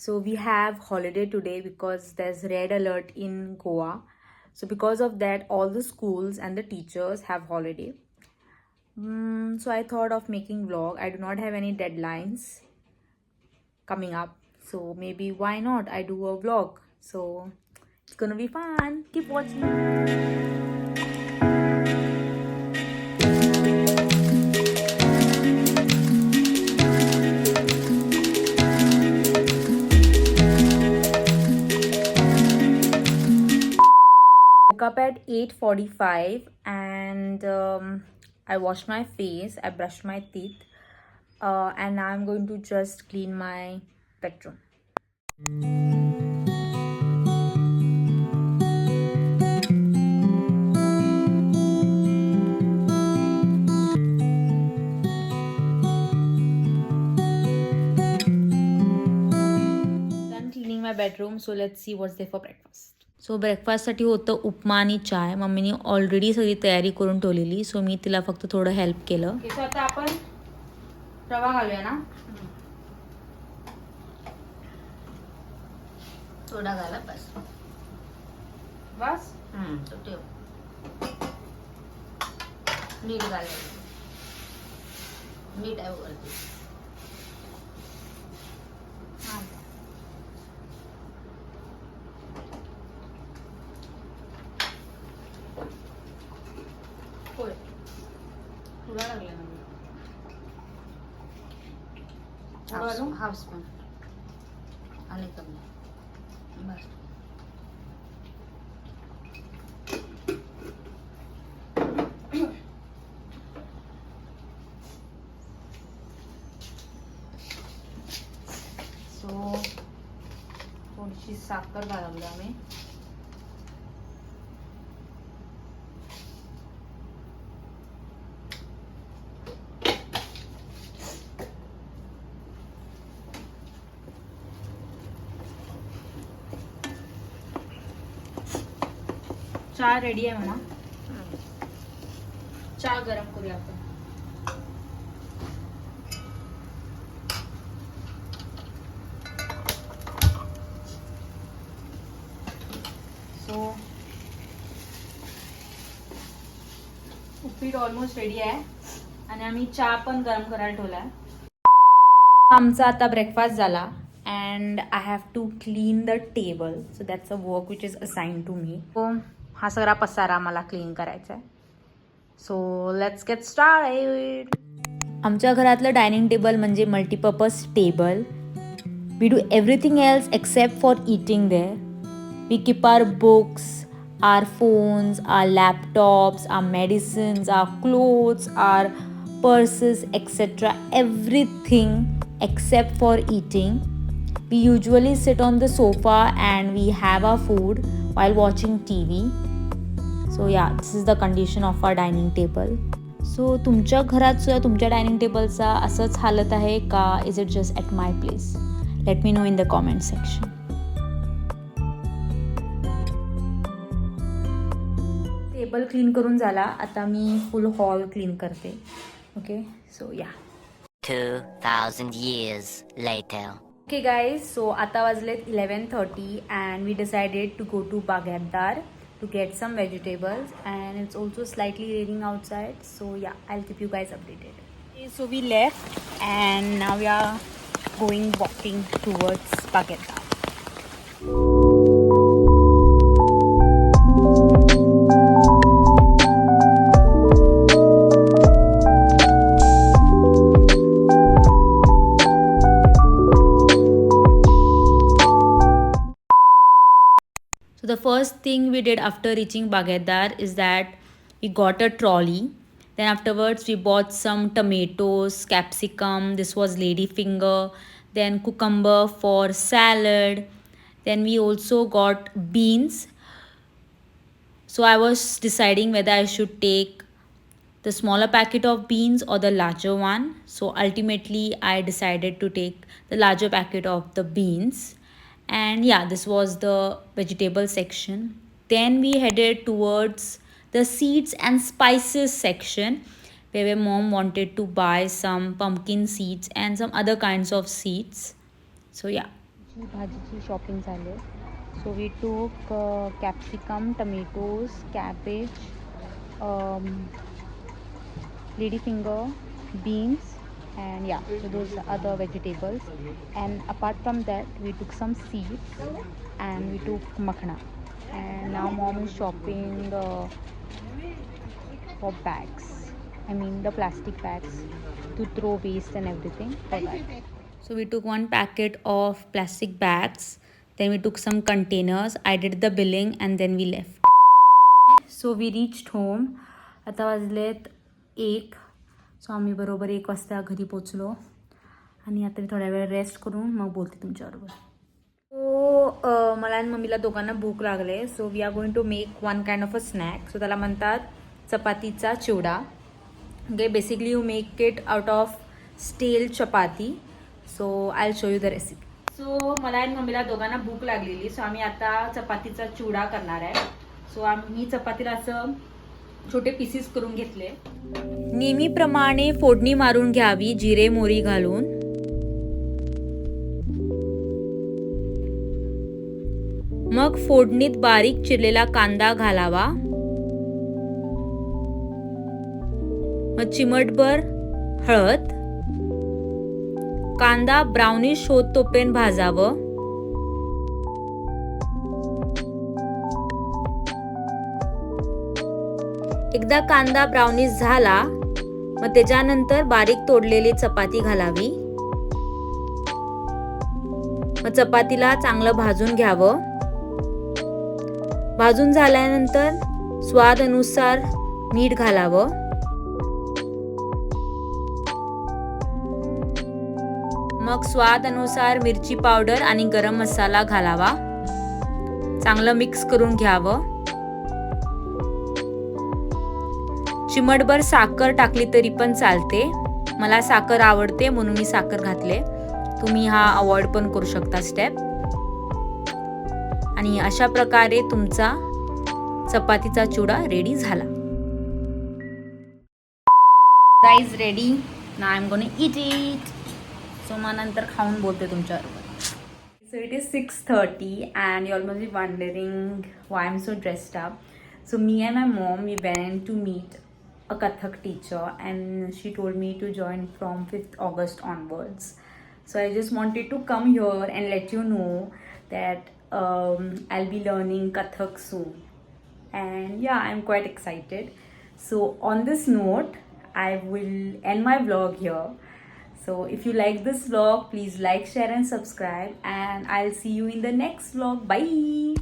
So we have holiday today because there's red alert in Goa. So because of that, all the schools and the teachers have holiday. So I thought of making vlog. I do not have any deadlines coming up. So maybe why not? I do a vlog. So it's gonna be fun. Keep watching. Woke up at 8:45 and I washed my face, I brushed my teeth, and now I'm going to just clean my bedroom. Done cleaning my bedroom, so let's see what's there for breakfast. सो ब्रेकफास्टसाठी होतं उपमा आणि चाय. मम्मीने already सगळी तयारी करून ठेवलेली, सो मी तिला फक्त थोडं हेल्प केलं. सो आता आपण रवा घालूया ना. थोडा घाला बस. बस तो ठेव. मीठ घालायचं. मीठ आहे वरती. होय थोडा लागला ना. हाफ स्पून आणि कमी बस. सो थोडीशी साखर घालवली आम्ही. चहा रेडी आहे म्हणा. चहा गरम करूया आपण. सो उपीट ऑलमोस्ट रेडी आहे आणि आम्ही चहा पण गरम करायला ठेवलाय. आमचा आता ब्रेकफास्ट झाला and I have to clean the table. So that's a work which is assigned to me. So हा सगळा पसारा मला क्लीन करायचा आहे. So let's get started. आमच्या घरातलं डायनिंग टेबल म्हणजे multipurpose table. We do everything else except for eating there. We keep our books, our phones, our laptops, our medicines, our clothes, our purses, etc. Everything except for eating. We usually sit on the sofa and we have our food while watching TV. So yeah, this is the condition of our dining table. So तुमच्या घरात सुद्धा तुमच्या dining टेबलचा असंच हालत आहे का? Is it just at my place? Let me know in the comment section. Table clean करून झाला. आता मी फुल हॉल क्लीन करते. Okay so yeah. 2000 years later. Okay guys, so आता वाजलेत 11:30 and we decided to go to बागेतदार to get some vegetables and it's also slightly raining outside. So yeah, I will keep you guys updated. So we left and now we are going walking towards बागेतदार. So the first thing we did after reaching Baghedar is that we got a trolley. Then afterwards we bought some tomatoes, capsicum, this was ladyfinger, then cucumber for salad. Then we also got beans. So I was deciding whether I should take the smaller packet of beans or the larger one. So ultimately I decided to take the larger packet of the beans. And yeah, this was the vegetable section. Then we headed towards the seeds and spices section where mom wanted to buy some pumpkin seeds and some other kinds of seeds. So yeah. भाजीची shopping झाली आहे. So we took capsicum, tomatoes, cabbage, lady finger, beans, and yeah, so those are the vegetables. And apart from that, we took some seeds and we took makhana. And now mom is shopping for bags. I mean the plastic bags to throw waste and everything for that. So we took one packet of plastic bags. Then we took some containers. I did the billing and then we left. So we reached home. आता वाजलेत 1. सो आम्ही बरोबर 1 वाजता घरी पोचलो आणि आता मी थोड्या वेळ रेस्ट करून मग बोलते तुमच्याबरोबर. सो मला आणि मम्मीला दोघांना भूक लागले. So we are going to make one kind of a snack. So त्याला म्हणतात चपातीचा चिवडा. Okay, basically you make it out of stale chapati. So I will show you the recipe. So मला आणि मम्मीला दोघांना भूक लागलेली. सो आम्ही आता चपातीचा चिवडा करणार आहे. सो आम्ही चपातीला असं छोटे पीसेस करून घेतले. नेहमीप्रमाणे फोडणी मारून घ्यावी जिरे मोहरी घालून. मग फोडणीत बारीक चिरलेला कांदा घालावा. मग चिमटभर हळद. कांदा ब्राउनिश होत तोपर्यंत भाजावं. एकदा कांदा ब्राउनिश झाला मग त्याच्यानंतर बारीक तोडलेली चपाती घालावी. मग चपातीला चांगलं भाजून घ्यावं. भाजून झाल्यानंतर स्वादानुसार मीठ घालावं. मग स्वादानुसार मिरची पावडर आणि गरम मसाला घालावा. चांगलं मिक्स करून घ्यावं. चिमटभर साखर टाकली तरी पण चालते. मला साखर आवडते म्हणून मी साखर घातले. तुम्ही हा अवॉइड पण करू शकता स्टेप. आणि अशा प्रकारे तुमचा चपातीचा चिवडा रेडी झाला. Rice ready. Now I am gonna eat it. So मग नंतर खाऊन बोलते तुमच्याबरोबर. So it is 6:30 and you all must be wondering why I'm so dressed up. So me and my mom, we went to meet a Kathak teacher and she told me to join from 5th August onwards. So I just wanted to come here and let you know that I'll be learning Kathak soon. And yeah, I'm quite excited. So on this note, I will end my vlog here. So if you like this vlog, please like, share and subscribe, and I'll see you in the next vlog. Bye.